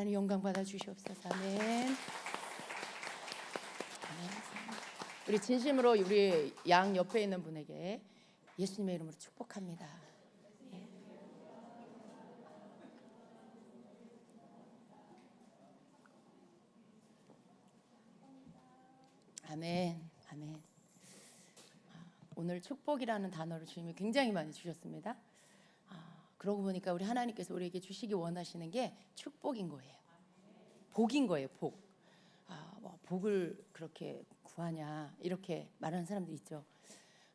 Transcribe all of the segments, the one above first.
하나님 영광 받아 주시옵소서. 아멘. 아멘. 우리 진심으로 우리 양 옆에 있는 분에게 예수님의 이름으로 축복합니다. 예. 아멘. 아멘. 오늘 축복이라는 단어를 주님이 굉장히 많이 주셨습니다. 그러고 보니까 우리 하나님께서 우리에게 주시기 원하시는 게 축복인 거예요. 복인 거예요. 복. 뭐 복을 그렇게 구하냐 이렇게 말하는 사람들 있죠.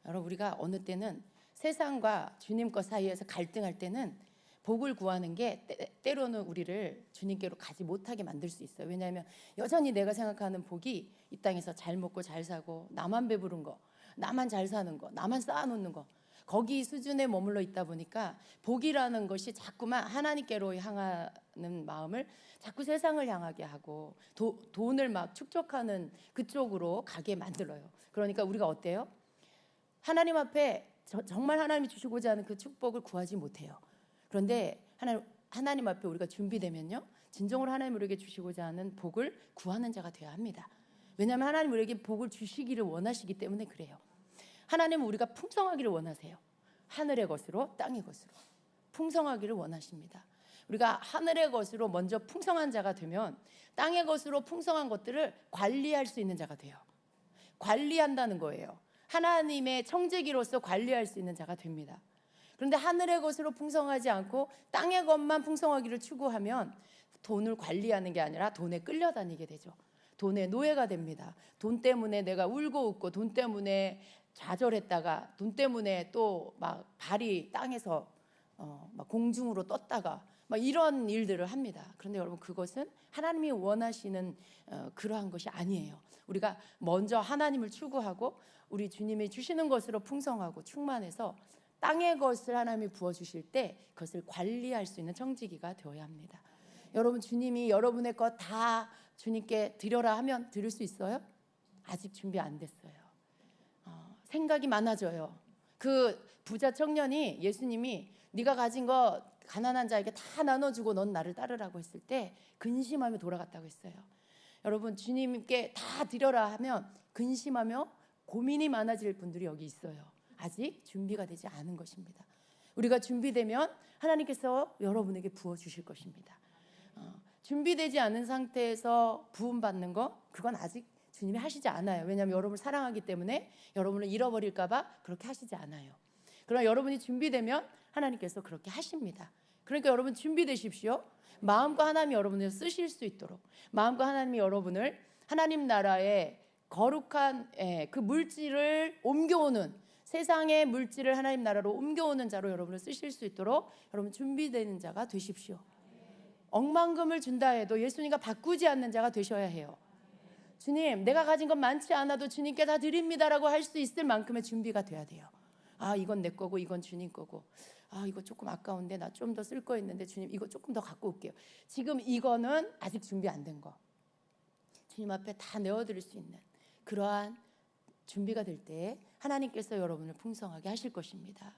여러분, 우리가 어느 때는 세상과 주님 것 사이에서 갈등할 때는 복을 구하는 게 때로는 우리를 주님께로 가지 못하게 만들 수 있어요. 왜냐하면 여전히 내가 생각하는 복이 이 땅에서 잘 먹고 잘 사고, 나만 배부른 거, 나만 잘 사는 거, 나만 쌓아놓는 거, 거기 수준에 머물러 있다 보니까 복이라는 것이 자꾸만 하나님께로 향하는 마음을 자꾸 세상을 향하게 하고 돈을 막 축적하는 그쪽으로 가게 만들어요. 그러니까 우리가 어때요? 하나님 앞에 정말 하나님이 주시고자 하는 그 축복을 구하지 못해요. 그런데 하나님 앞에 우리가 준비되면요, 진정으로 하나님 우리에게 주시고자 하는 복을 구하는 자가 되어야 합니다. 왜냐하면 하나님 우리에게 복을 주시기를 원하시기 때문에 그래요. 하나님은 우리가 풍성하기를 원하세요. 하늘의 것으로 땅의 것으로 풍성하기를 원하십니다. 우리가 하늘의 것으로 먼저 풍성한 자가 되면 땅의 것으로 풍성한 것들을 관리할 수 있는 자가 돼요. 관리한다는 거예요. 하나님의 청지기로서 관리할 수 있는 자가 됩니다. 그런데 하늘의 것으로 풍성하지 않고 땅의 것만 풍성하기를 추구하면 돈을 관리하는 게 아니라 돈에 끌려다니게 되죠. 돈의 노예가 됩니다. 돈 때문에 내가 울고 웃고, 돈 때문에 좌절했다가, 돈 때문에 또 막 발이 땅에서 막 공중으로 떴다가 막 이런 일들을 합니다. 그런데 여러분, 그것은 하나님이 원하시는 그러한 것이 아니에요. 우리가 먼저 하나님을 추구하고 우리 주님이 주시는 것으로 풍성하고 충만해서 땅의 것을 하나님이 부어주실 때 그것을 관리할 수 있는 청지기가 되어야 합니다. 여러분, 주님이 여러분의 것 다 주님께 드려라 하면 드릴 수 있어요? 아직 준비 안 됐어요. 생각이 많아져요. 그 부자 청년이 예수님이 네가 가진 거 가난한 자에게 다 나눠주고 넌 나를 따르라고 했을 때 근심하며 돌아갔다고 했어요. 여러분, 주님께 다 드려라 하면 근심하며 고민이 많아질 분들이 여기 있어요. 아직 준비가 되지 않은 것입니다. 우리가 준비되면 하나님께서 여러분에게 부어주실 것입니다. 준비되지 않은 상태에서 부음받는 거, 그건 아직 주님이 하시지 않아요. 왜냐하면 여러분을 사랑하기 때문에 여러분을 잃어버릴까 봐 그렇게 하시지 않아요. 그러나 여러분이 준비되면 하나님께서 그렇게 하십니다. 그러니까 여러분, 준비되십시오. 마음과 하나님이 여러분을 쓰실 수 있도록, 마음과 하나님이 여러분을 하나님 나라의 거룩한 그 물질을 옮겨오는, 세상의 물질을 하나님 나라로 옮겨오는 자로 여러분을 쓰실 수 있도록 여러분 준비되는 자가 되십시오. 억만금을 준다 해도 예수님과 바꾸지 않는 자가 되셔야 해요. 주님, 내가 가진 건 많지 않아도 주님께 다 드립니다라고 할 수 있을 만큼의 준비가 돼야 돼요. 이건 내 거고 이건 주님 거고, 이거 조금 아까운데 나 좀 더 쓸 거 있는데 주님 이거 조금 더 갖고 올게요. 지금 이거는 아직 준비 안 된 거, 주님 앞에 다 내어드릴 수 있는 그러한 준비가 될 때 하나님께서 여러분을 풍성하게 하실 것입니다.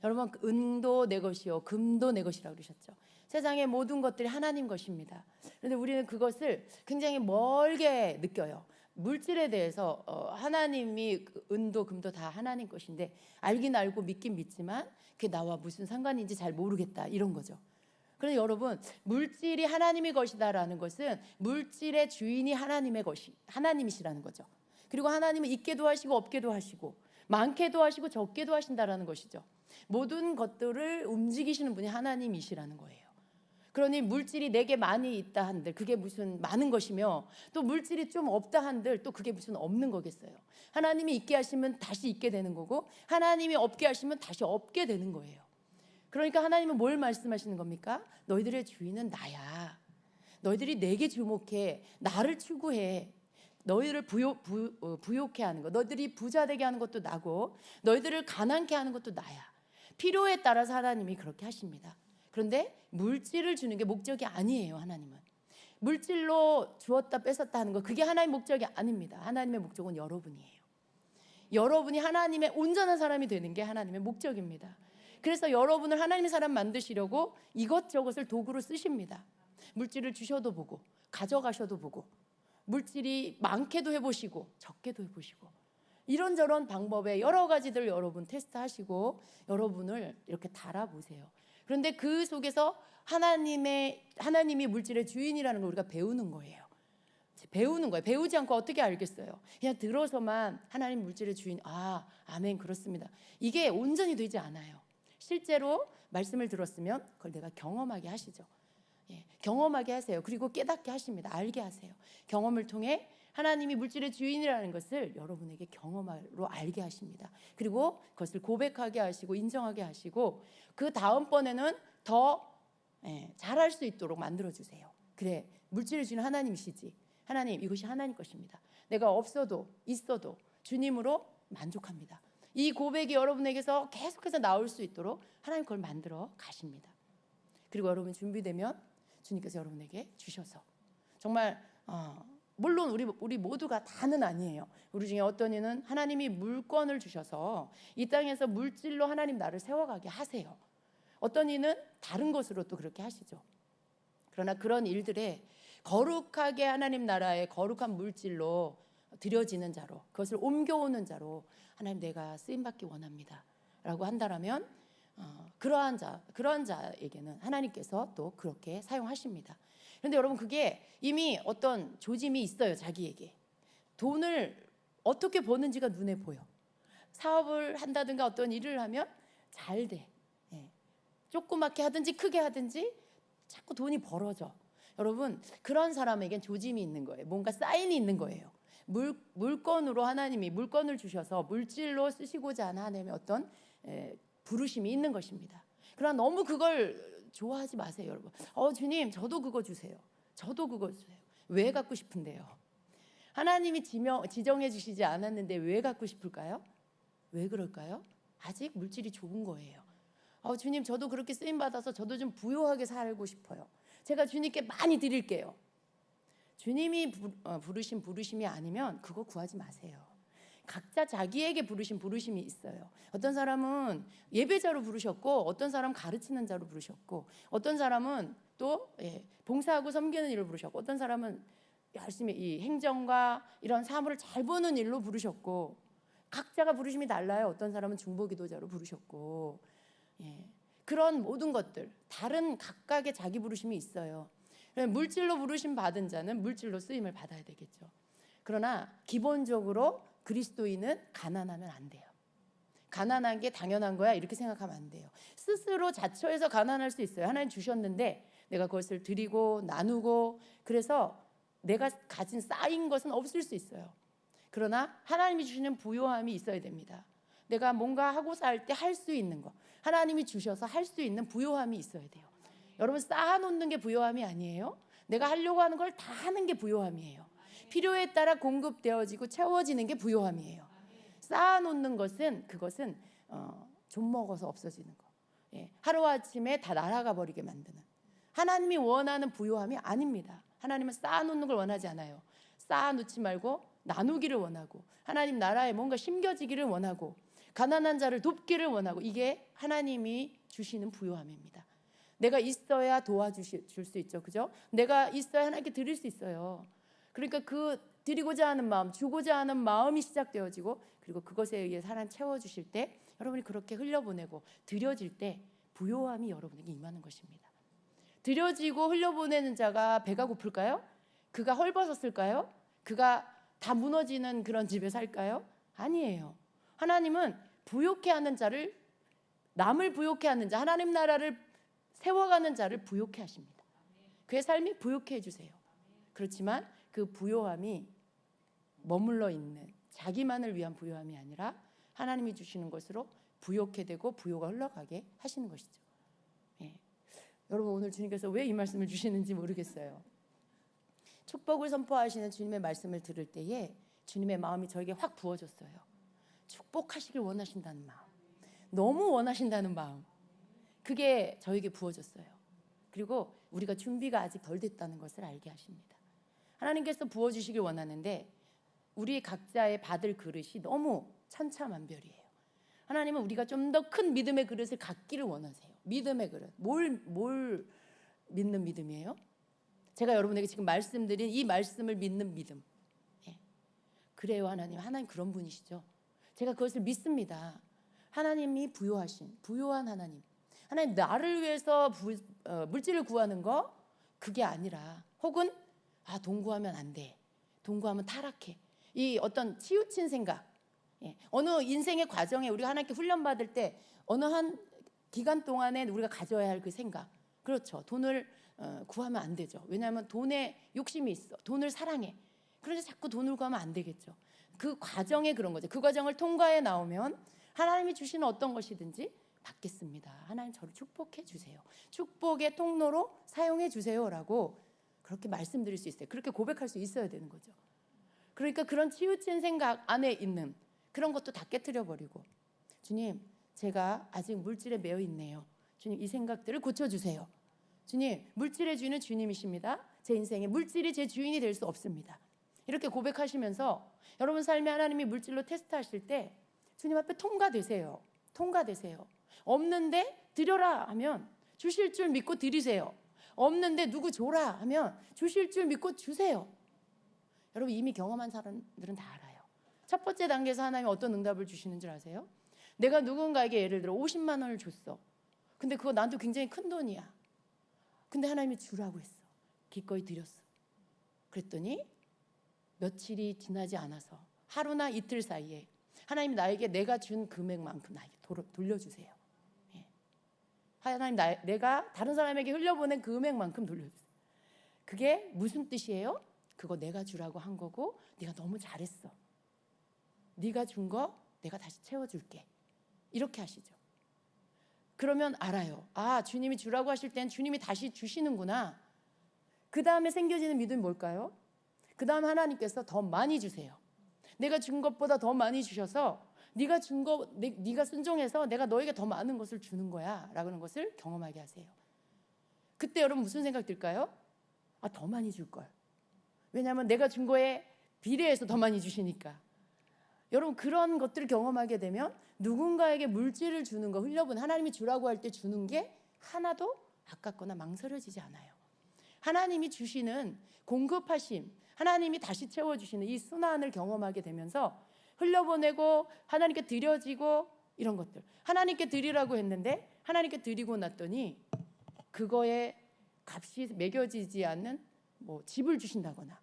여러분, 은도 내 것이요 금도 내 것이라고 그러셨죠. 세상의 모든 것들이 하나님 것입니다. 그런데 우리는 그것을 굉장히 멀게 느껴요. 물질에 대해서 하나님이 은도 금도 다 하나님 것인데 알긴 알고 믿긴 믿지만 그게 나와 무슨 상관인지 잘 모르겠다, 이런 거죠. 그런데 여러분, 물질이 하나님의 것이다라는 것은 물질의 주인이 하나님이시라는 거죠. 그리고 하나님은 있게도 하시고 없게도 하시고 많게도 하시고 적게도 하신다라는 것이죠. 모든 것들을 움직이시는 분이 하나님이시라는 거예요. 그러니 물질이 내게 많이 있다 한들 그게 무슨 많은 것이며, 또 물질이 좀 없다 한들 또 그게 무슨 없는 거겠어요. 하나님이 있게 하시면 다시 있게 되는 거고, 하나님이 없게 하시면 다시 없게 되는 거예요. 그러니까 하나님은 뭘 말씀하시는 겁니까? 너희들의 주인은 나야. 너희들이 내게 주목해, 나를 추구해. 너희를 부욕해 하는 것, 너희들이 부자 되게 하는 것도 나고 너희들을 가난케 하는 것도 나야. 필요에 따라서 하나님이 그렇게 하십니다. 그런데 물질을 주는 게 목적이 아니에요. 하나님은 물질로 주었다 뺏었다 하는 거, 그게 하나님의 목적이 아닙니다. 하나님의 목적은 여러분이에요. 여러분이 하나님의 온전한 사람이 되는 게 하나님의 목적입니다. 그래서 여러분을 하나님의 사람 만드시려고 이것저것을 도구로 쓰십니다. 물질을 주셔도 보고 가져가셔도 보고 물질이 많게도 해보시고 적게도 해보시고 이런저런 방법에 여러 가지들 여러분 테스트하시고 여러분을 이렇게 달아보세요. 그런데 그 속에서 하나님이 물질의 주인이라는 걸 우리가 배우는 거예요. 배우는 거예요. 배우지 않고 어떻게 알겠어요? 그냥 들어서만 하나님 물질의 주인, 아멘, 그렇습니다. 이게 온전히 되지 않아요. 실제로 말씀을 들었으면 그걸 내가 경험하게 하시죠. 경험하게 하세요. 그리고 깨닫게 하십니다. 알게 하세요. 경험을 통해 하나님이 물질의 주인이라는 것을 여러분에게 경험으로 알게 하십니다. 그리고 그것을 고백하게 하시고 인정하게 하시고 그 다음번에는 더 잘할 수 있도록 만들어주세요. 그래, 물질의 주인 하나님이시지. 하나님, 이것이 하나님 것입니다. 내가 없어도 있어도 주님으로 만족합니다. 이 고백이 여러분에게서 계속해서 나올 수 있도록 하나님 그걸 만들어 가십니다. 그리고 여러분 준비되면 주님께서 여러분에게 주셔서 정말 물론 우리 모두가 다는 아니에요. 우리 중에 어떤 이는 하나님이 물건을 주셔서 이 땅에서 물질로 하나님 나를 세워가게 하세요. 어떤 이는 다른 것으로 또 그렇게 하시죠. 그러나 그런 일들에 거룩하게 하나님 나라의 거룩한 물질로 드려지는 자로 그것을 옮겨오는 자로 하나님 내가 쓰임받기 원합니다 라고 한다라면 그러한 자에게는 하나님께서 또 그렇게 사용하십니다. 그런데 여러분 그게 이미 어떤 조짐이 있어요. 자기에게 돈을 어떻게 버는지가 눈에 보여. 사업을 한다든가 어떤 일을 하면 잘 돼. 조그맣게 하든지 크게 하든지 자꾸 돈이 벌어져. 여러분 그런 사람에겐 조짐이 있는 거예요. 뭔가 사인이 있는 거예요. 물건으로 하나님이 물건을 주셔서 물질로 쓰시고자 하는 하나님의 어떤 부르심이 있는 것입니다. 그러나 너무 그걸 좋아하지 마세요, 여러분. 주님, 저도 그거 주세요. 저도 그거 주세요. 왜 갖고 싶은데요? 하나님이 지정해 주시지 않았는데 왜 갖고 싶을까요? 왜 그럴까요? 아직 물질이 좁은 거예요. 주님, 저도 그렇게 쓰임 받아서 저도 좀 부유하게 살고 싶어요. 제가 주님께 많이 드릴게요. 주님이 부르신 부르심이 아니면 그거 구하지 마세요. 각자 자기에게 부르신 부르심이 있어요. 어떤 사람은 예배자로 부르셨고 어떤 사람은 가르치는 자로 부르셨고 어떤 사람은 또 봉사하고 섬기는 일을 부르셨고 어떤 사람은 열심히 이 행정과 이런 사물을 잘 보는 일로 부르셨고 각자가 부르심이 달라요. 어떤 사람은 중보기도자로 부르셨고 그런 모든 것들 다른 각각의 자기 부르심이 있어요. 물질로 부르심 받은 자는 물질로 쓰임을 받아야 되겠죠. 그러나 기본적으로 그리스도인은 가난하면 안 돼요. 가난한 게 당연한 거야 이렇게 생각하면 안 돼요. 스스로 자처해서 가난할 수 있어요. 하나님 주셨는데 내가 그것을 드리고 나누고 그래서 내가 가진 쌓인 것은 없을 수 있어요. 그러나 하나님이 주시는 부요함이 있어야 됩니다. 내가 뭔가 하고 살 때 할 수 있는 거 하나님이 주셔서 할 수 있는 부요함이 있어야 돼요. 여러분 쌓아놓는 게 부요함이 아니에요. 내가 하려고 하는 걸 다 하는 게 부요함이에요. 필요에 따라 공급되어지고 채워지는 게 부요함이에요. 쌓아놓는 것은 그것은 좀 먹어서 없어지는 거. 하루아침에 다 날아가 버리게 만드는 하나님이 원하는 부요함이 아닙니다. 하나님은 쌓아놓는 걸 원하지 않아요. 쌓아놓지 말고 나누기를 원하고 하나님 나라에 뭔가 심겨지기를 원하고 가난한 자를 돕기를 원하고 이게 하나님이 주시는 부요함입니다. 내가 있어야 도와줄 수 있죠. 그죠? 내가 있어야 하나님께 드릴 수 있어요. 그러니까 그 드리고자 하는 마음, 주고자 하는 마음이 시작되어지고 그리고 그것에 의해 하나님 채워주실 때 여러분이 그렇게 흘려보내고 드려질 때 부요함이 여러분에게 임하는 것입니다. 드려지고 흘려보내는 자가 배가 고플까요? 그가 헐벗었을까요? 그가 다 무너지는 그런 집에 살까요? 아니에요. 하나님은 부요케 하는 자를 남을 부요케 하는 자 하나님 나라를 세워가는 자를 부요케 하십니다. 그의 삶이 부요케 해주세요. 그렇지만 그 부요함이 머물러 있는 자기만을 위한 부요함이 아니라 하나님이 주시는 것으로 부요케 되고 부요가 흘러가게 하시는 것이죠. 여러분 오늘 주님께서 왜 이 말씀을 주시는지 모르겠어요. 축복을 선포하시는 주님의 말씀을 들을 때에 주님의 마음이 저에게 확 부어졌어요. 축복하시길 원하신다는 마음, 너무 원하신다는 마음, 그게 저에게 부어졌어요. 그리고 우리가 준비가 아직 덜 됐다는 것을 알게 하십니다. 하나님께서 부어주시길 원하는데 우리 각자의 받을 그릇이 너무 천차만별이에요. 하나님은 우리가 좀 더 큰 믿음의 그릇을 갖기를 원하세요. 믿음의 그릇, 뭘 믿는 믿음이에요? 제가 여러분에게 지금 말씀드린 이 말씀을 믿는 믿음. 예. 그래요, 하나님. 하나님 그런 분이시죠. 제가 그것을 믿습니다. 하나님이 부요한 하나님. 하나님 나를 위해서 물질을 구하는 거 그게 아니라, 혹은 돈 구하면 안 돼. 돈 구하면 타락해. 이 어떤 치우친 생각. 예. 어느 인생의 과정에 우리가 하나님께 훈련받을 때 어느 한 기간 동안에 우리가 가져야 할 그 생각. 그렇죠. 돈을 구하면 안 되죠. 왜냐하면 돈에 욕심이 있어. 돈을 사랑해. 그래서 자꾸 돈을 구하면 안 되겠죠. 그 과정에 그런 거죠. 그 과정을 통과해 나오면 하나님이 주시는 어떤 것이든지 받겠습니다. 하나님 저를 축복해 주세요. 축복의 통로로 사용해 주세요라고 그렇게 말씀드릴 수 있어요. 그렇게 고백할 수 있어야 되는 거죠. 그러니까 그런 치우친 생각 안에 있는 그런 것도 다 깨트려 버리고, 주님, 제가 아직 물질에 매여 있네요. 주님, 이 생각들을 고쳐주세요. 주님, 물질의 주인은 주님이십니다. 제 인생에 물질이 제 주인이 될 수 없습니다. 이렇게 고백하시면서 여러분 삶에 하나님이 물질로 테스트하실 때 주님 앞에 통과되세요. 통과되세요. 없는데 드려라 하면 주실 줄 믿고 드리세요. 없는데 누구 줘라 하면 주실 줄 믿고 주세요. 여러분 이미 경험한 사람들은 다 알아요. 첫 번째 단계에서 하나님이 어떤 응답을 주시는 줄 아세요? 내가 누군가에게 예를 들어 50만 원을 줬어. 근데 그거 나한테 굉장히 큰 돈이야. 근데 하나님이 주라고 했어. 기꺼이 드렸어. 그랬더니 며칠이 지나지 않아서 하루나 이틀 사이에 하나님 나에게 내가 준 금액만큼 나에게 돌려주세요. 예. 하나님 내가 다른 사람에게 흘려보낸 금액만큼 돌려주세요. 그게 무슨 뜻이에요? 그거 내가 주라고 한 거고 네가 너무 잘했어. 네가 준 거 내가 다시 채워줄게. 이렇게 하시죠. 그러면 알아요. 주님이 주라고 하실 땐 주님이 다시 주시는구나. 그 다음에 생겨지는 믿음이 뭘까요? 그 다음 하나님께서 더 많이 주세요. 내가 준 것보다 더 많이 주셔서 네가 준 거, 네가 순종해서 내가 너에게 더 많은 것을 주는 거야 라는 것을 경험하게 하세요. 그때 여러분 무슨 생각 들까요? 더 많이 줄 걸. 왜냐하면 내가 준 거에 비례해서 더 많이 주시니까. 여러분 그런 것들을 경험하게 되면 누군가에게 물질을 주는 거, 흘려보내 하나님이 주라고 할 때 주는 게 하나도 아깝거나 망설여지지 않아요. 하나님이 주시는 공급하심, 하나님이 다시 채워주시는 이 순환을 경험하게 되면서 흘려보내고 하나님께 드려지고 이런 것들, 하나님께 드리라고 했는데 하나님께 드리고 났더니 그거에 값이 매겨지지 않는 집을 주신다거나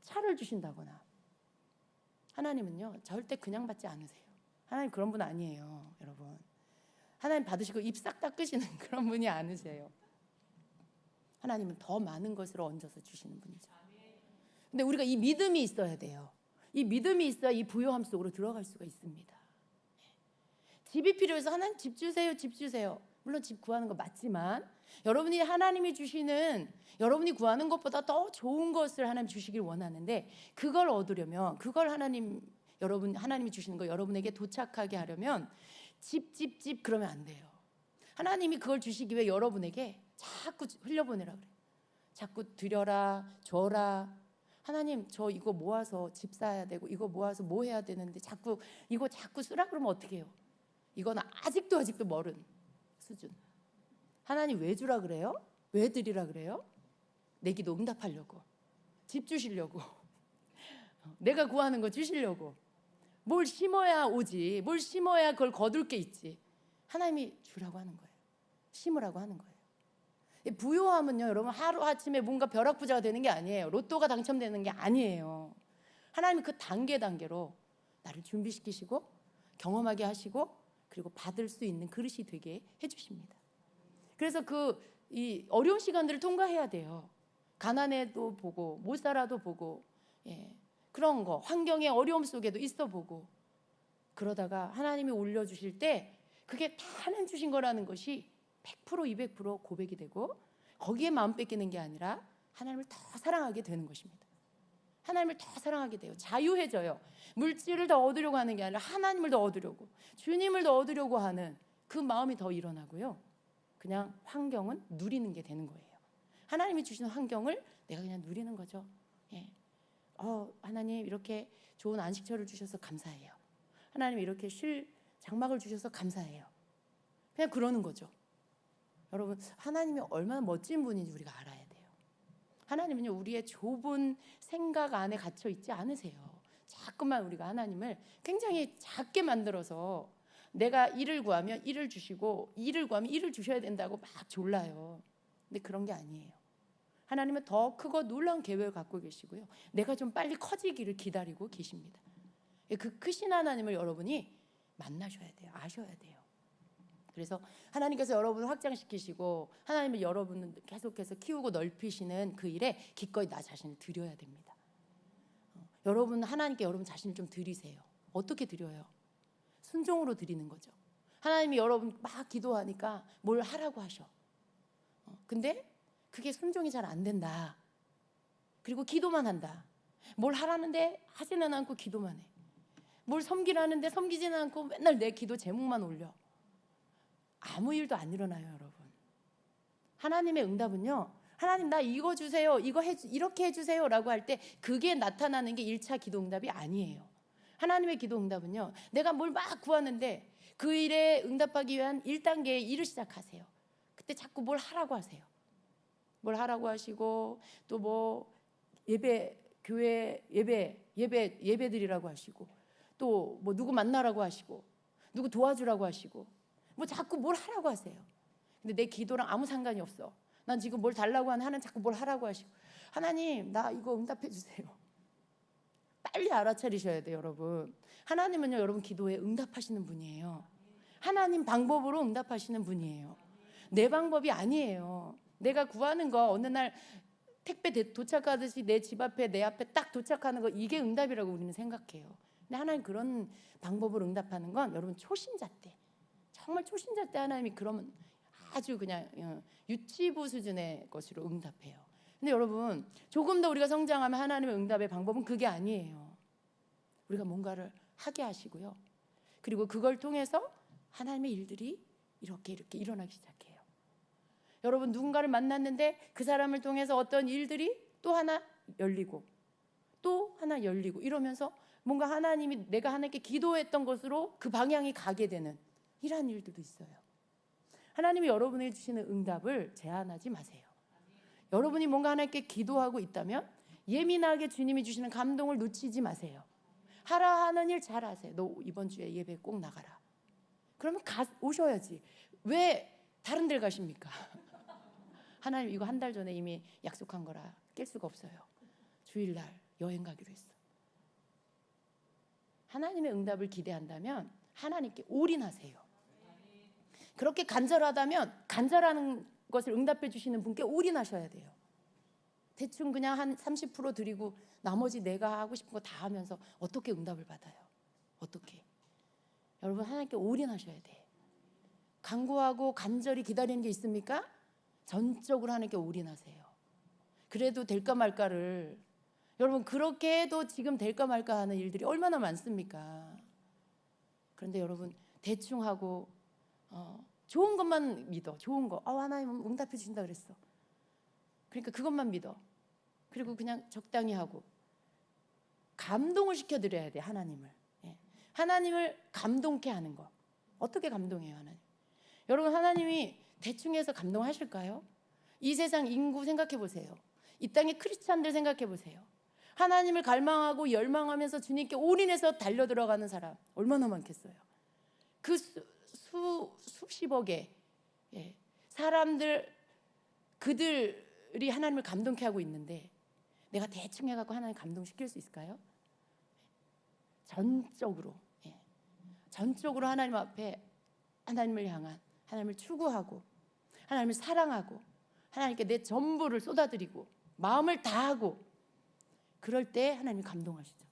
차를 주신다거나. 하나님은요 절대 그냥 받지 않으세요. 하나님 그런 분 아니에요, 여러분. 하나님 받으시고 입 싹 닦으시는 그런 분이 아니세요. 하나님은 더 많은 것을 얹어서 주시는 분이죠. 근데 우리가 이 믿음이 있어야 돼요. 이 믿음이 있어야 이 부요함 속으로 들어갈 수가 있습니다. 집이 필요해서 하나님 집 주세요, 집 주세요. 물론 집 구하는 거 맞지만 여러분이 하나님이 주시는, 여러분이 구하는 것보다 더 좋은 것을 하나님 주시길 원하는데, 그걸 얻으려면, 그걸 하나님이 주시는 거 여러분에게 도착하게 하려면 집 그러면 안 돼요. 하나님이 그걸 주시기 위해 여러분에게 자꾸 흘려보내라 그래요. 자꾸 드려라, 줘라. 하나님 저 이거 모아서 집 사야 되고 이거 모아서 뭐 해야 되는데 이거 자꾸 쓰라 그러면 어떻게 해요? 이건 아직도 멀은 수준. 하나님 왜 주라 그래요? 왜 드리라 그래요? 내 기도 응답하려고, 집 주시려고, 내가 구하는 거 주시려고. 뭘 심어야 오지, 뭘 심어야 그걸 거둘 게 있지. 하나님이 주라고 하는 거예요. 심으라고 하는 거예요. 부요함은요 여러분 하루아침에 뭔가 벼락부자가 되는 게 아니에요. 로또가 당첨되는 게 아니에요. 하나님이 그 단계로 나를 준비시키시고 경험하게 하시고 그리고 받을 수 있는 그릇이 되게 해주십니다. 그래서 이 어려운 시간들을 통과해야 돼요. 가난해도 보고 못 살아도 보고, 그런 거 환경의 어려움 속에도 있어 보고, 그러다가 하나님이 올려주실 때 그게 다 하나님 주신 거라는 것이 100% 200% 고백이 되고, 거기에 마음 뺏기는 게 아니라 하나님을 더 사랑하게 되는 것입니다. 하나님을 더 사랑하게 돼요. 자유해져요. 물질을 더 얻으려고 하는 게 아니라 하나님을 더 얻으려고, 주님을 더 얻으려고 하는 그 마음이 더 일어나고요. 그냥 환경은 누리는 게 되는 거예요. 하나님이 주시는 환경을 내가 그냥 누리는 거죠. 하나님 이렇게 좋은 안식처를 주셔서 감사해요. 하나님 이렇게 쉴 장막을 주셔서 감사해요. 그냥 그러는 거죠. 여러분 하나님이 얼마나 멋진 분인지 우리가 알아야 돼요. 하나님은요, 우리의 좁은 생각 안에 갇혀 있지 않으세요. 자꾸만 우리가 하나님을 굉장히 작게 만들어서 내가 이를 구하면 이를 주시고 이를 구하면 이를 주셔야 된다고 막 졸라요. 근데 그런 게 아니에요. 하나님은 더 크고 놀라운 계획을 갖고 계시고요, 내가 좀 빨리 커지기를 기다리고 계십니다. 그 크신 하나님을 여러분이 만나셔야 돼요. 아셔야 돼요. 그래서 하나님께서 여러분을 확장시키시고 하나님을 여러분을 계속해서 키우고 넓히시는 그 일에 기꺼이 나 자신을 드려야 됩니다. 여러분, 하나님께 여러분 자신을 좀 드리세요. 어떻게 드려요? 순종으로 드리는 거죠. 하나님이 여러분 막 기도하니까 뭘 하라고 하셔. 근데 그게 순종이 잘 안 된다. 그리고 기도만 한다. 뭘 하라는데 하지는 않고 기도만 해. 뭘 섬기라는데 섬기지는 않고 맨날 내 기도 제목만 올려. 아무 일도 안 일어나요, 여러분. 하나님의 응답은요, 하나님 나 이거 주세요, 이렇게 해주세요 라고 할 때 그게 나타나는 게 1차 기도 응답이 아니에요. 하나님의 기도 응답은요, 내가 뭘 막 구하는데 그 일에 응답하기 위한 1단계의 일을 시작하세요. 그때 자꾸 뭘 하라고 하세요. 뭘 하라고 하시고, 또 뭐 교회 예배 드리라고 하시고, 또 뭐 누구 만나라고 하시고, 누구 도와주라고 하시고, 뭐 자꾸 뭘 하라고 하세요. 근데 내 기도랑 아무 상관이 없어. 난 지금 뭘 달라고 하는 자꾸 뭘 하라고 하시고, 하나님 나 이거 응답해 주세요. 빨리 알아차리셔야 돼요, 여러분. 하나님은요, 여러분 기도에 응답하시는 분이에요. 하나님 방법으로 응답하시는 분이에요. 내 방법이 아니에요. 내가 구하는 거 어느 날 택배 도착하듯이 내 집 앞에 내 앞에 딱 도착하는 거, 이게 응답이라고 우리는 생각해요. 근데 하나님 그런 방법으로 응답하는 건 여러분 초신자 때, 정말 초신자 때 하나님이 그러면 아주 그냥 유치부 수준의 것으로 응답해요. 근데 여러분, 조금 더 우리가 성장하면 하나님의 응답의 방법은 그게 아니에요. 우리가 뭔가를 하게 하시고요, 그리고 그걸 통해서 하나님의 일들이 이렇게 일어나기 시작해요. 여러분, 누군가를 만났는데 그 사람을 통해서 어떤 일들이 또 하나 열리고 또 하나 열리고 이러면서 뭔가 하나님이 내가 하나님께 기도했던 것으로 그 방향이 가게 되는 이러한 일들도 있어요. 하나님이 여러분에게 주시는 응답을 제한하지 마세요. 여러분이 뭔가 하나님께 기도하고 있다면 예민하게 주님이 주시는 감동을 놓치지 마세요. 하라 하는 일 잘하세요. 너 이번 주에 예배 꼭 나가라. 그러면 오셔야지. 왜 다른 데를 가십니까? 하나님 이거 한 달 전에 이미 약속한 거라 깰 수가 없어요. 주일날 여행 가기로 했어. 하나님의 응답을 기대한다면 하나님께 올인하세요. 그렇게 간절하다면 간절한 것을 응답해 주시는 분께 올인하셔야 돼요. 대충 그냥 한 30% 드리고 나머지 내가 하고 싶은 거 다 하면서 어떻게 응답을 받아요? 어떻게? 여러분, 하나님께 올인하셔야 돼. 간구하고 간절히 기다리는 게 있습니까? 전적으로 하나님께 올인하세요. 그래도 될까 말까를, 여러분 그렇게 해도 지금 될까 말까 하는 일들이 얼마나 많습니까? 그런데 여러분, 대충 하고 좋은 것만 믿어. 좋은 거. 하나님 응답해 주신다 그랬어. 그러니까 그것만 믿어. 그리고 그냥 적당히 하고 감동을 시켜드려야 돼, 하나님을. 하나님을 감동케 하는 거. 어떻게 감동해요, 하나님? 여러분, 하나님이 대충 해서 감동하실까요? 이 세상 인구 생각해 보세요. 이 땅의 크리스찬들 생각해 보세요. 하나님을 갈망하고 열망하면서 주님께 올인해서 달려 들어가는 사람 얼마나 많겠어요. 그 수십억의 사람들, 그들이 하나님을 감동케 하고 있는데 내가 대충 해갖고 하나님 감동시킬 수 있을까요? 전적으로 하나님 앞에 하나님을 향한, 하나님을 추구하고 하나님을 사랑하고 하나님께 내 전부를 쏟아드리고 마음을 다하고 그럴 때 하나님이 감동하시죠.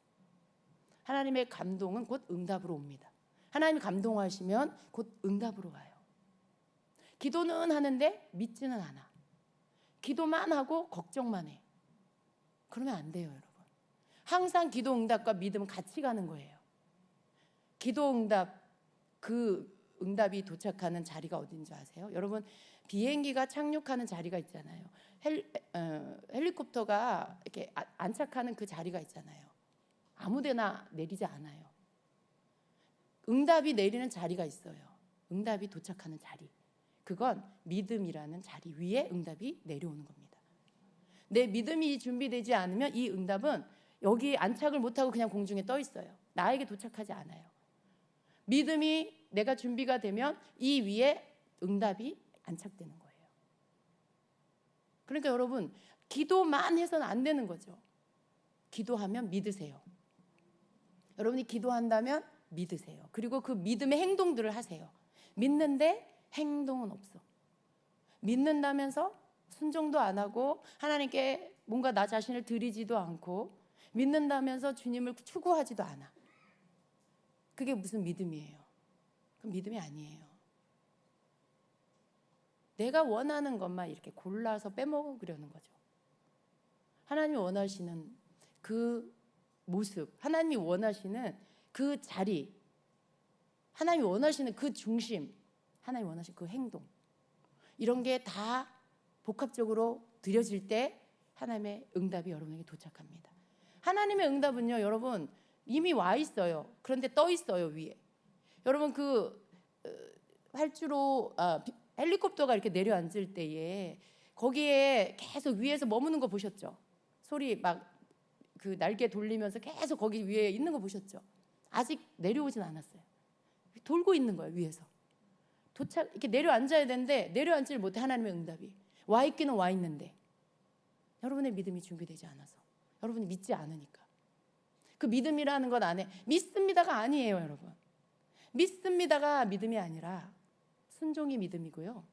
하나님의 감동은 곧 응답으로 옵니다. 하나님이 감동하시면 곧 응답으로 와요. 기도는 하는데 믿지는 않아. 기도만 하고 걱정만 해. 그러면 안 돼요, 여러분. 항상 기도 응답과 믿음은 같이 가는 거예요. 기도 응답, 그 응답이 도착하는 자리가 어딘지 아세요? 여러분, 비행기가 착륙하는 자리가 있잖아요. 헬리콥터가 이렇게 안착하는 그 자리가 있잖아요. 아무데나 내리지 않아요. 응답이 내리는 자리가 있어요. 응답이 도착하는 자리. 그건 믿음이라는 자리 위에 응답이 내려오는 겁니다. 내 믿음이 준비되지 않으면 이 응답은 여기 안착을 못하고 그냥 공중에 떠 있어요. 나에게 도착하지 않아요. 믿음이 내가 준비가 되면 이 위에 응답이 안착되는 거예요. 그러니까 여러분, 기도만 해서는 안 되는 거죠. 기도하면 믿으세요. 여러분이 기도한다면 믿으세요. 그리고 그 믿음의 행동들을 하세요. 믿는데 행동은 없어. 믿는다면서 순종도 안 하고 하나님께 뭔가 나 자신을 드리지도 않고 믿는다면서 주님을 추구하지도 않아. 그게 무슨 믿음이에요? 그 믿음이 아니에요. 내가 원하는 것만 이렇게 골라서 빼먹으려는 거죠. 하나님이 원하시는 그 모습, 하나님이 원하시는 그 자리, 하나님이 원하시는 그 중심, 하나님이 원하시는 그 행동, 이런 게 다 복합적으로 드려질 때 하나님의 응답이 여러분에게 도착합니다. 하나님의 응답은요, 여러분 이미 와 있어요. 그런데 떠 있어요, 위에. 여러분 그 활주로 헬리콥터가 이렇게 내려앉을 때에 거기에 계속 위에서 머무는 거 보셨죠? 소리 막 그 날개 돌리면서 계속 거기 위에 있는 거 보셨죠? 아직 내려오진 않았어요. 돌고 있는 거예요, 위에서. 도착 이렇게 내려앉아야 되는데 내려앉지를 못해. 하나님의 응답이 와 있기는 와 있는데 여러분의 믿음이 준비되지 않아서, 여러분이 믿지 않으니까. 그 믿음이라는 것 안에 믿습니다가 아니에요, 여러분. 믿습니다가 믿음이 아니라 순종이 믿음이고요.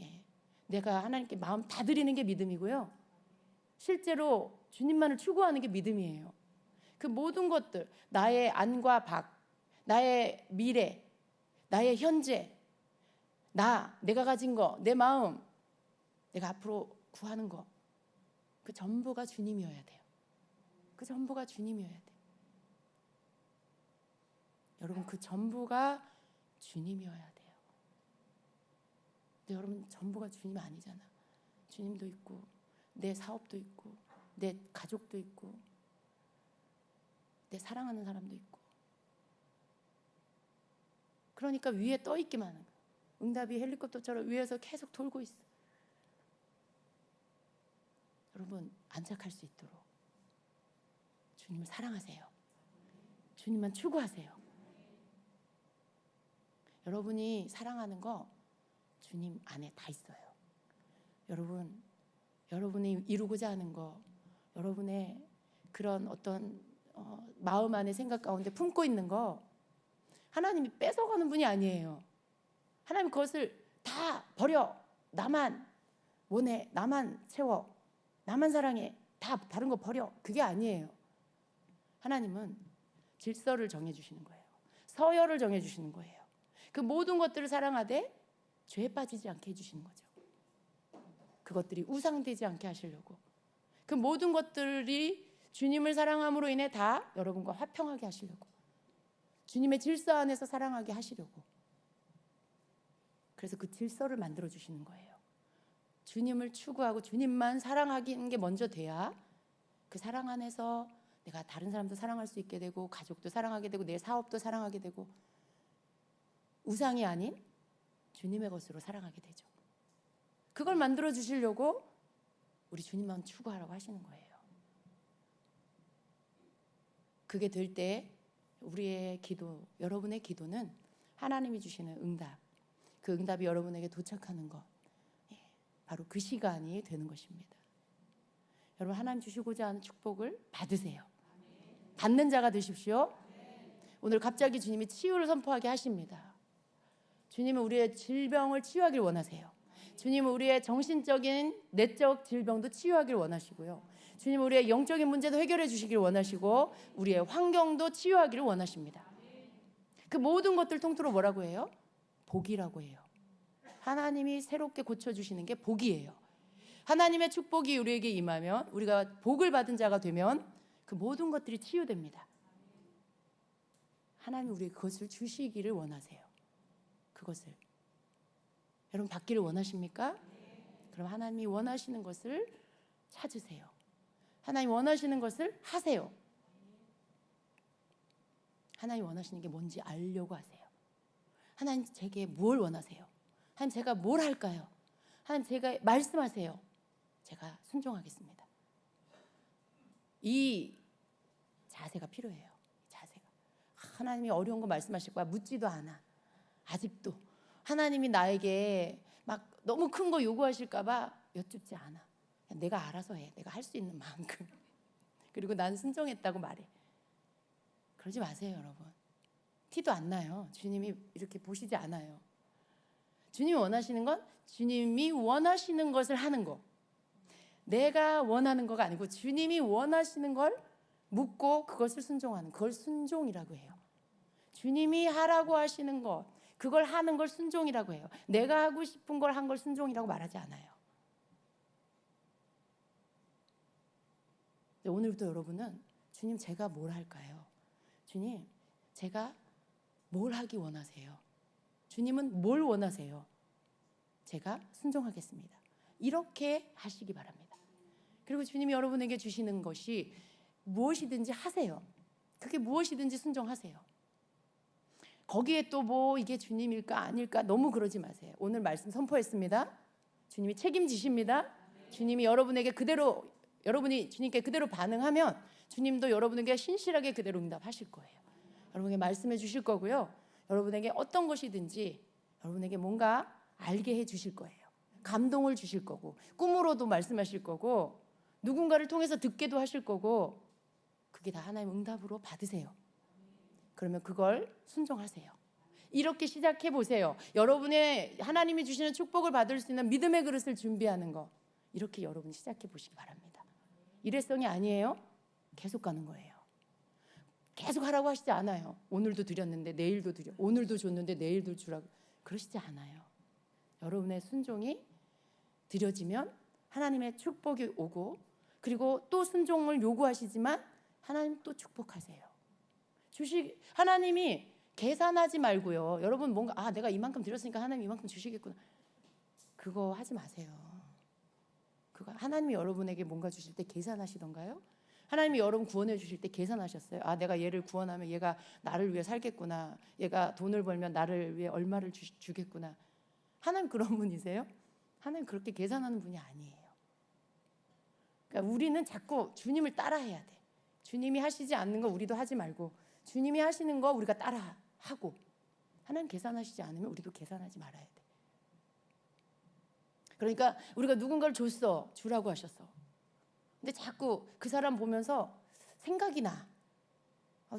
예. 내가 하나님께 마음 다 드리는 게 믿음이고요. 실제로 주님만을 추구하는 게 믿음이에요. 그 모든 것들, 나의 안과 밖, 나의 미래, 나의 현재, 내가 가진 거, 내 마음, 내가 앞으로 구하는 거, 그 전부가 주님이어야 돼요. 그 전부가 주님이어야 돼요. 여러분, 그 전부가 주님이어야 돼요. 근데 여러분, 전부가 주님 아니잖아. 주님도 있고 내 사업도 있고 내 가족도 있고 내 사랑하는 사람도 있고. 그러니까 위에 떠 있기만 하는 거예요. 응답이 헬리콥터처럼 위에서 계속 돌고 있어. 여러분, 안착할 수 있도록 주님을 사랑하세요. 주님만 추구하세요. 여러분이 사랑하는 거 주님 안에 다 있어요. 여러분이 이루고자 하는 거, 여러분의 그런 어떤 마음 안에 생각 가운데 품고 있는 거 하나님이 뺏어가는 분이 아니에요. 하나님 그것을 다 버려. 나만 원해, 나만 채워, 나만 사랑해, 다 다른 거 버려. 그게 아니에요. 하나님은 질서를 정해주시는 거예요. 서열을 정해주시는 거예요. 그 모든 것들을 사랑하되 죄에 빠지지 않게 해주시는 거죠. 그것들이 우상되지 않게 하시려고. 그 모든 것들이 주님을 사랑함으로 인해 다 여러분과 화평하게 하시려고. 주님의 질서 안에서 사랑하게 하시려고. 그래서 그 질서를 만들어 주시는 거예요. 주님을 추구하고 주님만 사랑하는 게 먼저 돼야 그 사랑 안에서 내가 다른 사람도 사랑할 수 있게 되고, 가족도 사랑하게 되고, 내 사업도 사랑하게 되고, 우상이 아닌 주님의 것으로 사랑하게 되죠. 그걸 만들어 주시려고 우리 주님만 추구하라고 하시는 거예요. 그게 될 때 우리의 기도, 여러분의 기도는 하나님이 주시는 응답, 그 응답이 여러분에게 도착하는 것, 바로 그 시간이 되는 것입니다. 여러분, 하나님 주시고자 하는 축복을 받으세요. 받는 자가 되십시오. 오늘 갑자기 주님이 치유를 선포하게 하십니다. 주님은 우리의 질병을 치유하길 원하세요. 주님은 우리의 정신적인 내적 질병도 치유하길 원하시고요. 주님은 우리의 영적인 문제도 해결해 주시길 원하시고, 우리의 환경도 치유하기를 원하십니다. 그 모든 것들 통틀어 뭐라고 해요? 복이라고 해요. 하나님이 새롭게 고쳐주시는 게 복이에요. 하나님의 축복이 우리에게 임하면, 우리가 복을 받은 자가 되면 그 모든 것들이 치유됩니다. 하나님 우리에게 그것을 주시기를 원하세요. 그것을 여러분 받기를 원하십니까? 그럼 하나님이 원하시는 것을 찾으세요. 하나님 원하시는 것을 하세요. 하나님 원하시는 게 뭔지 알려고 하세요. 하나님 제게 뭘 원하세요? 하나님 제가 뭘 할까요? 하나님 제가 말씀하세요. 제가 순종하겠습니다. 이 자세가 필요해요. 자세가. 하나님이 어려운 거 말씀하실 거야. 묻지도 않아. 아직도 하나님이 나에게 막 너무 큰 거 요구하실까 봐 여쭙지 않아. 내가 알아서 해. 내가 할 수 있는 만큼. 그리고 난 순종했다고 말해. 그러지 마세요, 여러분. 티도 안 나요. 주님이 이렇게 보시지 않아요. 주님이 원하시는 건 주님이 원하시는 것을 하는 거. 내가 원하는 거가 아니고 주님이 원하시는 걸 묻고 그것을 순종하는, 그걸 순종이라고 해요. 주님이 하라고 하시는 것, 그걸 하는 걸 순종이라고 해요. 내가 하고 싶은 걸 한 걸 순종이라고 말하지 않아요. 오늘부터 여러분은 주님, 제가 뭘 할까요? 주님, 제가 뭘 하기 원하세요? 주님은 뭘 원하세요? 제가 순종하겠습니다. 이렇게 하시기 바랍니다. 그리고 주님이 여러분에게 주시는 것이 무엇이든지 하세요. 그게 무엇이든지 순종하세요. 거기에 또 뭐 이게 주님일까 아닐까 너무 그러지 마세요. 오늘 말씀 선포했습니다. 주님이 책임지십니다. 주님이 여러분에게 그대로, 여러분이 주님께 그대로 반응하면 주님도 여러분에게 신실하게 그대로 응답하실 거예요. 여러분에게 말씀해 주실 거고요. 여러분에게 어떤 것이든지 여러분에게 뭔가 알게 해 주실 거예요. 감동을 주실 거고, 꿈으로도 말씀하실 거고, 누군가를 통해서 듣게도 하실 거고, 그게 다 하나님 응답으로 받으세요. 그러면 그걸 순종하세요. 이렇게 시작해 보세요. 여러분의 하나님이 주시는 축복을 받을 수 있는 믿음의 그릇을 준비하는 거, 이렇게 여러분이 시작해 보시기 바랍니다. 일회성이 아니에요. 계속 가는 거예요. 계속 하라고 하시지 않아요. 오늘도 드렸는데 내일도 드려, 오늘도 줬는데 내일도 주라고 그러시지 않아요. 여러분의 순종이 드려지면 하나님의 축복이 오고, 그리고 또 순종을 요구하시지만 하나님 또 축복하세요. 하나님이 계산하지 말고요. 여러분 뭔가 내가 이만큼 드렸으니까 하나님 이만큼 주시겠구나. 그거 하지 마세요. 그거 하나님이 여러분에게 뭔가 주실 때 계산하시던가요? 하나님이 여러분 구원해 주실 때 계산하셨어요? 내가 얘를 구원하면 얘가 나를 위해 살겠구나. 얘가 돈을 벌면 나를 위해 얼마를 주겠구나. 하나님 그런 분이세요? 하나님 그렇게 계산하는 분이 아니에요. 그러니까 우리는 자꾸 주님을 따라해야 돼. 주님이 하시지 않는 거 우리도 하지 말고, 주님이 하시는 거 우리가 따라하고. 하나님 계산하시지 않으면 우리도 계산하지 말아야 돼. 그러니까 우리가 누군가를 줬어, 주라고 하셨어. 근데 자꾸 그 사람 보면서 생각이 나.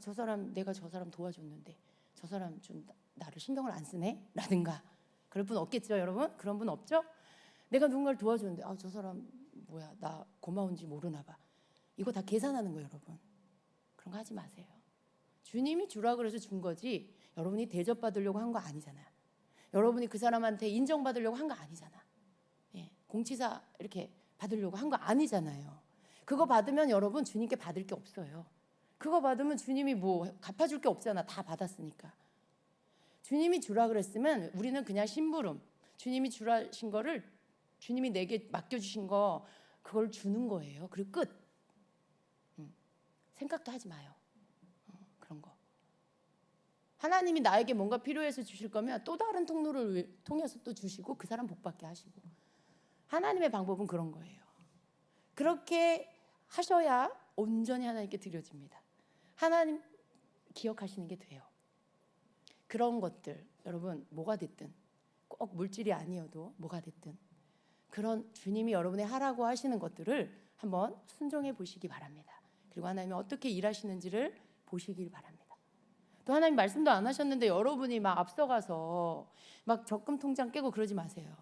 저 사람, 내가 저 사람 도와줬는데 저 사람 좀 나를 신경을 안 쓰네? 라든가. 그럴 분 없겠죠, 여러분? 그런 분 없죠? 내가 누군가를 도와줬는데 저 사람 뭐야, 나 고마운지 모르나 봐. 이거 다 계산하는 거예요, 여러분. 그런 거 하지 마세요. 주님이 주라 그래서 준 거지 여러분이 대접받으려고 한 거 아니잖아요. 여러분이 그 사람한테 인정받으려고 한 거 아니잖아. 공치사 이렇게 받으려고 한 거 아니잖아요. 그거 받으면 여러분 주님께 받을 게 없어요. 그거 받으면 주님이 뭐 갚아줄 게 없잖아. 다 받았으니까. 주님이 주라 그랬으면 우리는 그냥 심부름, 주님이 주라신 거를, 주님이 내게 맡겨주신 거 그걸 주는 거예요. 그리고 끝. 생각도 하지 마요. 그런 거. 하나님이 나에게 뭔가 필요해서 주실 거면 또 다른 통로를 통해서 또 주시고 그 사람 복받게 하시고. 하나님의 방법은 그런 거예요. 그렇게 하셔야 온전히 하나님께 드려집니다. 하나님 기억하시는 게 돼요. 그런 것들, 여러분 뭐가 됐든, 꼭 물질이 아니어도 뭐가 됐든 그런 주님이 여러분의 하라고 하시는 것들을 한번 순종해 보시기 바랍니다. 그리고 하나님이 어떻게 일하시는지를 보시길 바랍니다. 또 하나님 말씀도 안 하셨는데 여러분이 막 앞서가서 막 적금 통장 깨고 그러지 마세요.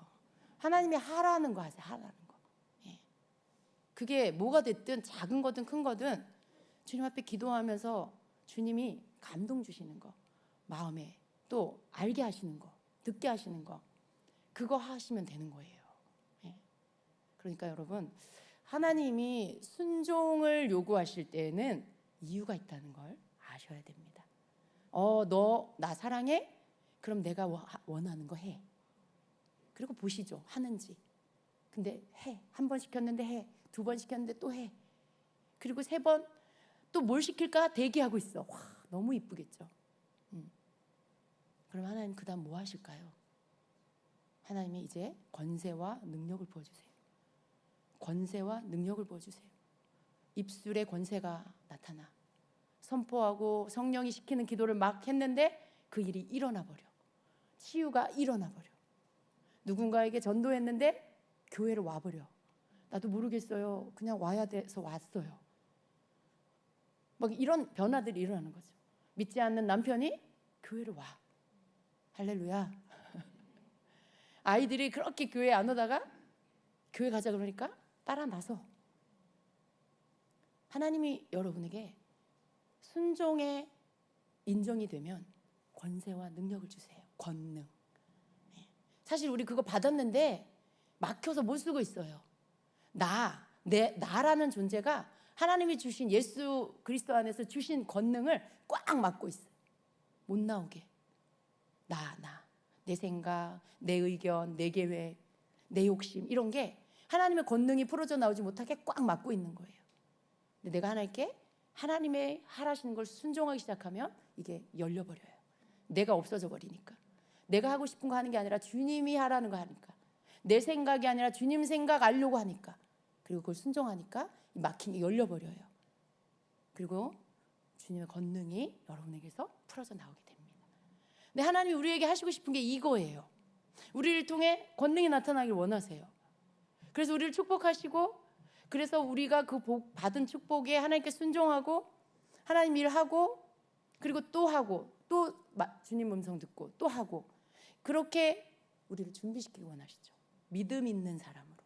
하나님이 하라는 거 하세요. 하라는 거. 그게 뭐가 됐든 작은 거든 큰 거든 주님 앞에 기도하면서 주님이 감동 주시는 거, 마음에 또 알게 하시는 거, 듣게 하시는 거, 그거 하시면 되는 거예요. 그러니까 여러분, 하나님이 순종을 요구하실 때에는 이유가 있다는 걸 아셔야 됩니다. 너 나 사랑해? 그럼 내가 원하는 거 해. 그리고 보시죠, 하는지. 근데 해. 한 번 시켰는데 해. 두 번 시켰는데 또 해. 그리고 세 번 또 뭘 시킬까 대기하고 있어. 와, 너무 이쁘겠죠. 그럼 하나님 그 다음 뭐 하실까요? 하나님이 이제 권세와 능력을 부어주세요. 권세와 능력을 부어주세요. 입술의 권세가 나타나. 선포하고 성령이 시키는 기도를 막 했는데 그 일이 일어나 버려. 치유가 일어나 버려. 누군가에게 전도했는데 교회를 와버려. 나도 모르겠어요. 그냥 와야 돼서 왔어요. 막 이런 변화들이 일어나는 거죠. 믿지 않는 남편이 교회를 와. 할렐루야. 아이들이 그렇게 교회 안 오다가 교회 가자 그러니까 따라 나서. 하나님이 여러분에게 순종에 인정이 되면 권세와 능력을 주세요. 권능. 사실 우리 그거 받았는데 막혀서 못 쓰고 있어요. 나라는 존재가 하나님이 주신 예수 그리스도 안에서 주신 권능을 꽉 막고 있어요. 못 나오게. 내 생각, 내 의견, 내 계획, 내 욕심 이런 게 하나님의 권능이 풀어져 나오지 못하게 꽉 막고 있는 거예요. 근데 내가 하나님의 하라시는 걸 순종하기 시작하면 이게 열려버려요. 내가 없어져 버리니까. 내가 하고 싶은 거 하는 게 아니라 주님이 하라는 거 하니까. 내 생각이 아니라 주님 생각 알려고 하니까. 그리고 그걸 순종하니까 이 막힌 게 열려버려요. 그리고 주님의 권능이 여러분에게서 풀어져 나오게 됩니다. 근데 하나님이 우리에게 하시고 싶은 게 이거예요. 우리를 통해 권능이 나타나길 원하세요. 그래서 우리를 축복하시고, 그래서 우리가 그 받은 축복에 하나님께 순종하고 하나님 일하고, 그리고 또 하고, 또 주님 음성 듣고 또 하고, 그렇게 우리를 준비시키기 원하시죠. 믿음 있는 사람으로,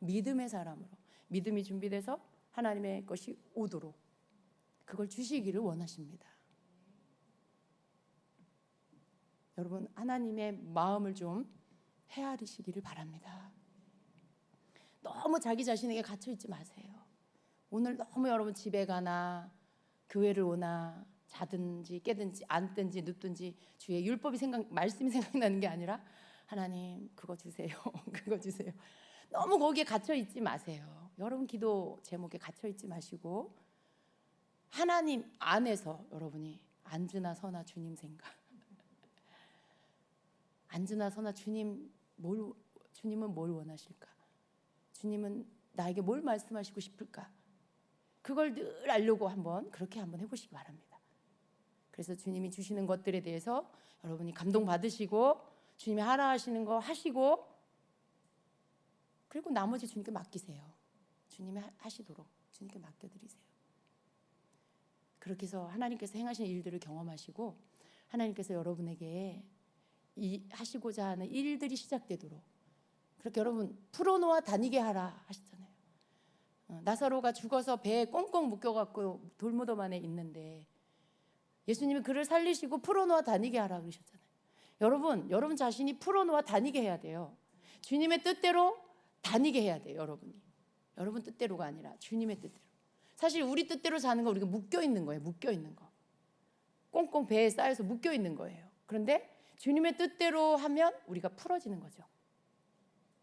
믿음의 사람으로, 믿음이 준비돼서 하나님의 것이 오도록 그걸 주시기를 원하십니다. 여러분, 하나님의 마음을 좀 헤아리시기를 바랍니다. 너무 자기 자신에게 갇혀있지 마세요. 오늘 너무 여러분 집에 가나 교회를 오나 자든지 깨든지 앉든지 눕든지 주의 율법이 말씀이 생각나는 게 아니라 하나님 그거 주세요. 그거 주세요. 너무 거기에 갇혀있지 마세요. 여러분 기도 제목에 갇혀있지 마시고 하나님 안에서 여러분이 앉으나 서나 주님 생각, 앉으나 서나 주님은 뭘 원하실까? 주님은 나에게 뭘 말씀하시고 싶을까? 그걸 늘 알려고 그렇게 한번 해보시기 바랍니다. 그래서 주님이 주시는 것들에 대해서 여러분이 감동받으시고 주님이 하라 하시는 거 하시고, 그리고 나머지 주님께 맡기세요. 주님이 하시도록 주님께 맡겨드리세요. 그렇게 해서 하나님께서 행하신 일들을 경험하시고 하나님께서 여러분에게 하시고자 하는 일들이 시작되도록 그렇게 여러분 풀어놓아 다니게 하라 하셨잖아요. 나사로가 죽어서 배에 꽁꽁 묶여갖고 돌무덤 안에 있는데 예수님이 그를 살리시고 풀어놓아 다니게 하라 그러셨잖아요. 여러분 자신이 풀어놓아 다니게 해야 돼요. 주님의 뜻대로 다니게 해야 돼요. 여러분 뜻대로가 아니라 주님의 뜻대로. 사실 우리 뜻대로 사는 거 우리가 묶여있는 거예요. 묶여있는 거. 꽁꽁 배에 쌓여서 묶여있는 거예요. 그런데 주님의 뜻대로 하면 우리가 풀어지는 거죠.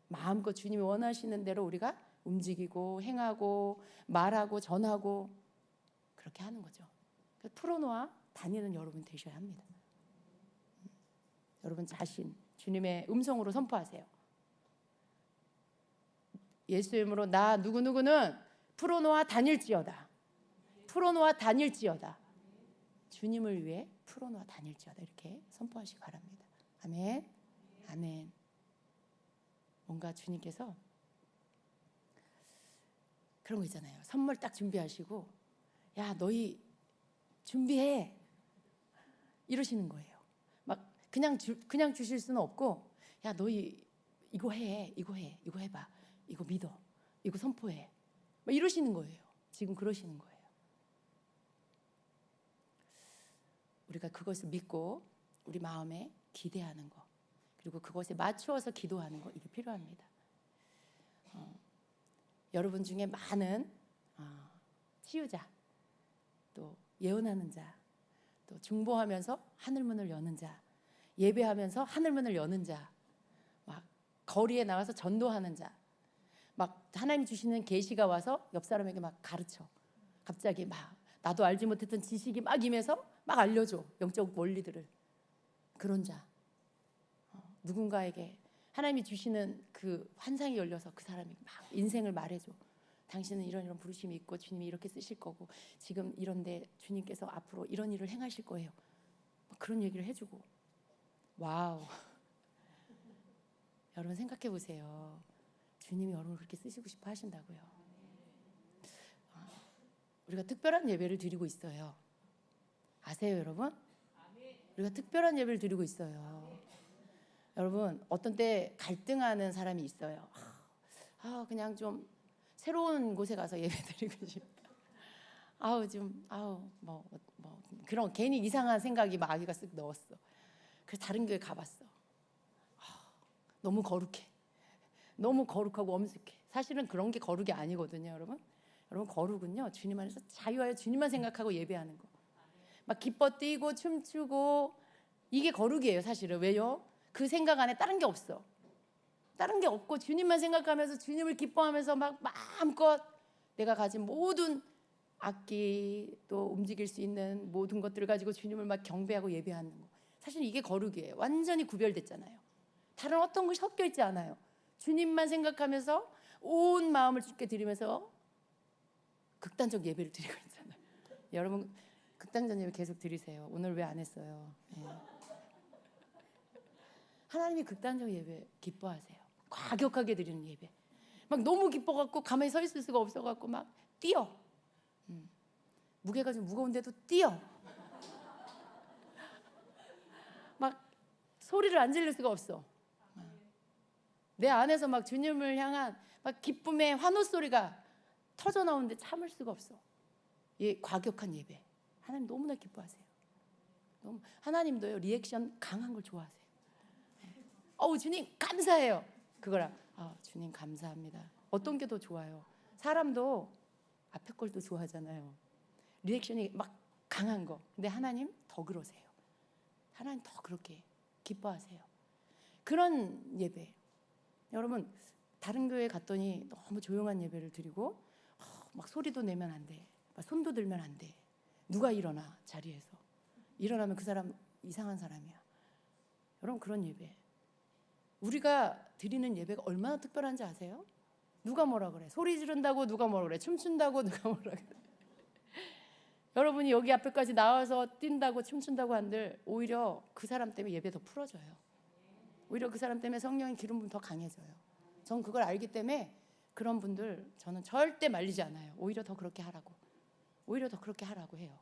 마음껏 주님이 원하시는 대로 우리가 움직이고 행하고 말하고 전하고 그렇게 하는 거죠. 풀어놓아 다니는 여러분 되셔야 합니다. 여러분 자신 주님의 음성으로 선포하세요. 예수의 이름으로 나 누구누구는 풀어놓아 다닐지어다. 풀어놓아 다닐지어다. 주님을 위해 풀어놓아 다닐지어다. 이렇게 선포하시기 바랍니다. 아멘. 아멘. 뭔가 주님께서 그런 거 있잖아요. 선물 딱 준비하시고 야 너희 준비해 이러시는 거예요. 막 그냥 주실 수는 없고 야 너희 이거 해봐, 이거 믿어, 이거 선포해 막 이러시는 거예요. 지금 그러시는 거예요. 우리가 그것을 믿고 우리 마음에 기대하는 거, 그리고 그것에 맞추어서 기도하는 거, 이게 필요합니다. 여러분 중에 많은 치유자, 또 예언하는 자, 또 중보하면서 하늘문을 여는 자, 예배하면서 하늘문을 여는 자, 막 거리에 나가서 전도하는 자, 막 하나님 주시는 계시가 와서 옆 사람에게 막 가르쳐. 갑자기 막 나도 알지 못했던 지식이 막 임해서 막 알려줘. 영적 원리들을. 그런 자, 누군가에게 하나님이 주시는 그 환상이 열려서 그 사람이 막 인생을 말해줘. 당신은 이런 부르심이 있고 주님이 이렇게 쓰실 거고 지금 이런데 주님께서 앞으로 이런 일을 행하실 거예요. 그런 얘기를 해주고. 와우. 여러분 생각해 보세요. 주님이 여러분을 그렇게 쓰시고 싶어 하신다고요. 우리가 특별한 예배를 드리고 있어요. 아세요, 여러분? 우리가 특별한 예배를 드리고 있어요. 여러분, 어떤 때 갈등하는 사람이 있어요. 그냥 좀 새로운 곳에 가서 예배 드리고 싶다. 그런 괜히 이상한 생각이 마귀가 쓱 넣었어. 그래서 다른 교회 가봤어. 너무 거룩해. 너무 거룩하고 엄숙해. 사실은 그런 게 거룩이 아니거든요, 여러분. 여러분, 거룩은요, 주님 안에서 자유하여 주님만 생각하고 예배하는 거. 막 기뻐 뛰고 춤추고 이게 거룩이에요, 사실은. 왜요? 그 생각 안에 다른 게 없어. 다른 게 없고 주님만 생각하면서 주님을 기뻐하면서 막 마음껏 내가 가진 모든 악기 또 움직일 수 있는 모든 것들을 가지고 주님을 막 경배하고 예배하는 거. 사실 이게 거룩이에요. 완전히 구별됐잖아요. 다른 어떤 것이 섞여 있지 않아요. 주님만 생각하면서 온 마음을 주께 드리면서 극단적 예배를 드리고 있잖아요. 여러분 극단적 예배 계속 드리세요. 오늘 왜 안 했어요? 네. 하나님이 극단적 예배 기뻐하세요. 과격하게 드리는 예배. 막 너무 기뻐갖고 가만히 서 있을 수가 없어갖고 막 뛰어. 무게가 좀 무거운데도 뛰어. 막 소리를 안 지를 수가 없어. 내 안에서 막 주님을 향한 막 기쁨의 환호 소리가 터져 나오는데 참을 수가 없어. 예, 과격한 예배. 하나님 너무나 기뻐하세요. 하나님도요 리액션 강한 걸 좋아하세요. 주님 감사해요. 그거랑 주님 감사합니다. 어떤 게 더 좋아요? 사람도 앞에 걸도 좋아하잖아요. 리액션이 막 강한 거. 근데 하나님 더 그러세요. 하나님 더 그렇게 기뻐하세요. 그런 예배. 여러분 다른 교회 갔더니 너무 조용한 예배를 드리고 막 소리도 내면 안 돼. 막 손도 들면 안 돼. 누가 일어나 자리에서. 일어나면 그 사람 이상한 사람이야. 여러분 그런 예배. 우리가 드리는 예배가 얼마나 특별한지 아세요? 누가 뭐라 그래? 소리 지른다고 누가 뭐라 그래? 춤춘다고 누가 뭐라 그래? 여러분이 여기 앞에까지 나와서 뛴다고 춤춘다고 한들 오히려 그 사람 때문에 예배 더 풀어져요. 오히려 그 사람 때문에 성령의 기름 부음 더 강해져요. 전 그걸 알기 때문에 그런 분들 저는 절대 말리지 않아요. 오히려 더 그렇게 하라고. 오히려 더 그렇게 하라고 해요.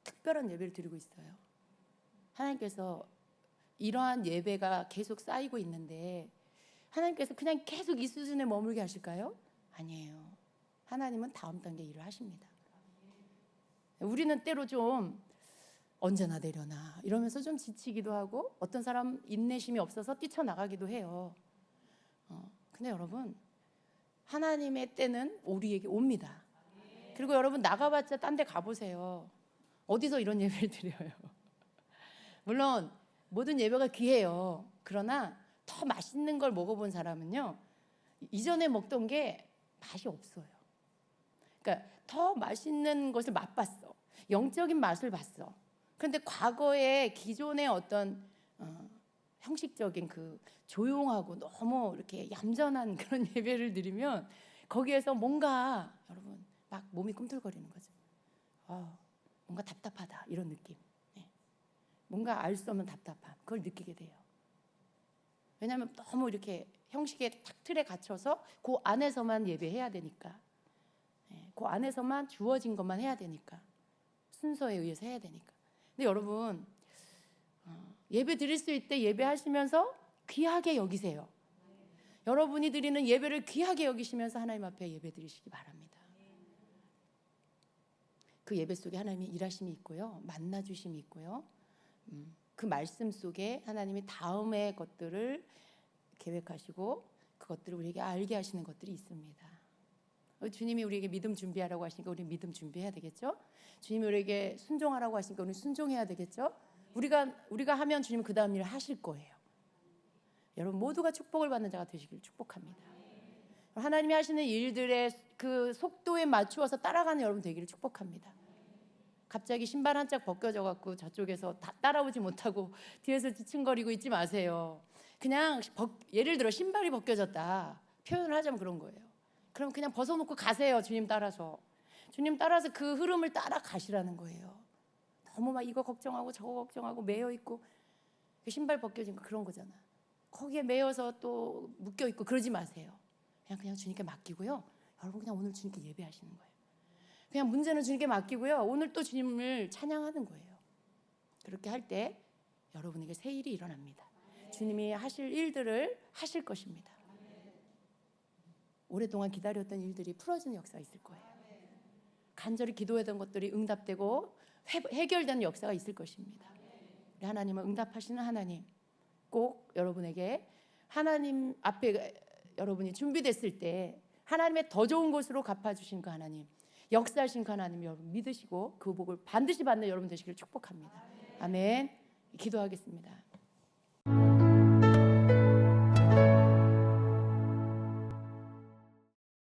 특별한 예배를 드리고 있어요. 하나님께서 이러한 예배가 계속 쌓이고 있는데 하나님께서 그냥 계속 이 수준에 머물게 하실까요? 아니에요. 하나님은 다음 단계 일을 하십니다. 우리는 때로 좀 언제나 내려나 이러면서 좀 지치기도 하고 어떤 사람 인내심이 없어서 뛰쳐나가기도 해요. 근데 여러분 하나님의 때는 우리에게 옵니다. 그리고 여러분 나가봤자 딴 데 가보세요. 어디서 이런 예배를 드려요? 물론 모든 예배가 귀해요. 그러나 더 맛있는 걸 먹어본 사람은요 이전에 먹던 게 맛이 없어요. 그러니까 더 맛있는 것을 맛봤어. 영적인 맛을 봤어. 그런데 과거의 기존의 어떤 형식적인 그 조용하고 너무 이렇게 얌전한 그런 예배를 드리면 거기에서 뭔가 여러분 막 몸이 꿈틀거리는 거죠. 뭔가 답답하다 이런 느낌. 뭔가 알 수 없는 답답함 그걸 느끼게 돼요. 왜냐하면 너무 이렇게 형식의 탁 틀에 갇혀서 그 안에서만 예배해야 되니까 그 안에서만 주어진 것만 해야 되니까 순서에 의해서 해야 되니까. 근데 여러분 예배 드릴 수 있을 때 예배하시면서 귀하게 여기세요. 여러분이 드리는 예배를 귀하게 여기시면서 하나님 앞에 예배 드리시기 바랍니다. 그 예배 속에 하나님이 일하심이 있고요. 만나주심이 있고요. 그 말씀 속에 하나님이 다음의 것들을 계획하시고 그것들을 우리에게 알게 하시는 것들이 있습니다. 주님이 우리에게 믿음 준비하라고 하시니까 우리 믿음 준비해야 되겠죠? 주님이 우리에게 순종하라고 하시니까 우리 순종해야 되겠죠? 우리가 하면 주님은 그 다음 일을 하실 거예요. 여러분 모두가 축복을 받는 자가 되시길 축복합니다. 하나님이 하시는 일들의 그 속도에 맞추어서 따라가는 여러분 되기를 축복합니다. 갑자기 신발 한 짝 벗겨져 갖고 저쪽에서 다 따라오지 못하고 뒤에서 지층거리고 있지 마세요. 그냥 예를 들어 신발이 벗겨졌다 표현을 하자면 그런 거예요. 그럼 그냥 벗어놓고 가세요. 주님 따라서. 주님 따라서 그 흐름을 따라 가시라는 거예요. 너무 막 이거 걱정하고 저거 걱정하고 매여 있고 그 신발 벗겨진 거 그런 거잖아. 거기에 매여서 또 묶여 있고 그러지 마세요. 그냥 주님께 맡기고요. 여러분 그냥 오늘 주님께 예배하시는 거예요. 그냥 문제는 주님께 맡기고요. 오늘 또 주님을 찬양하는 거예요. 그렇게 할 때 여러분에게 새 일이 일어납니다. 주님이 하실 일들을 하실 것입니다. 오랫동안 기다렸던 일들이 풀어지는 역사가 있을 거예요. 간절히 기도했던 것들이 응답되고 해결되는 역사가 있을 것입니다. 우리 하나님은 응답하시는 하나님. 꼭 여러분에게 하나님 앞에 여러분이 준비됐을 때 하나님의 더 좋은 것으로 갚아주신 그 하나님, 역사하신 그 하나님 여러분 믿으시고 그 복을 반드시 받는 여러분 되시기를 축복합니다. 아멘. 기도하겠습니다.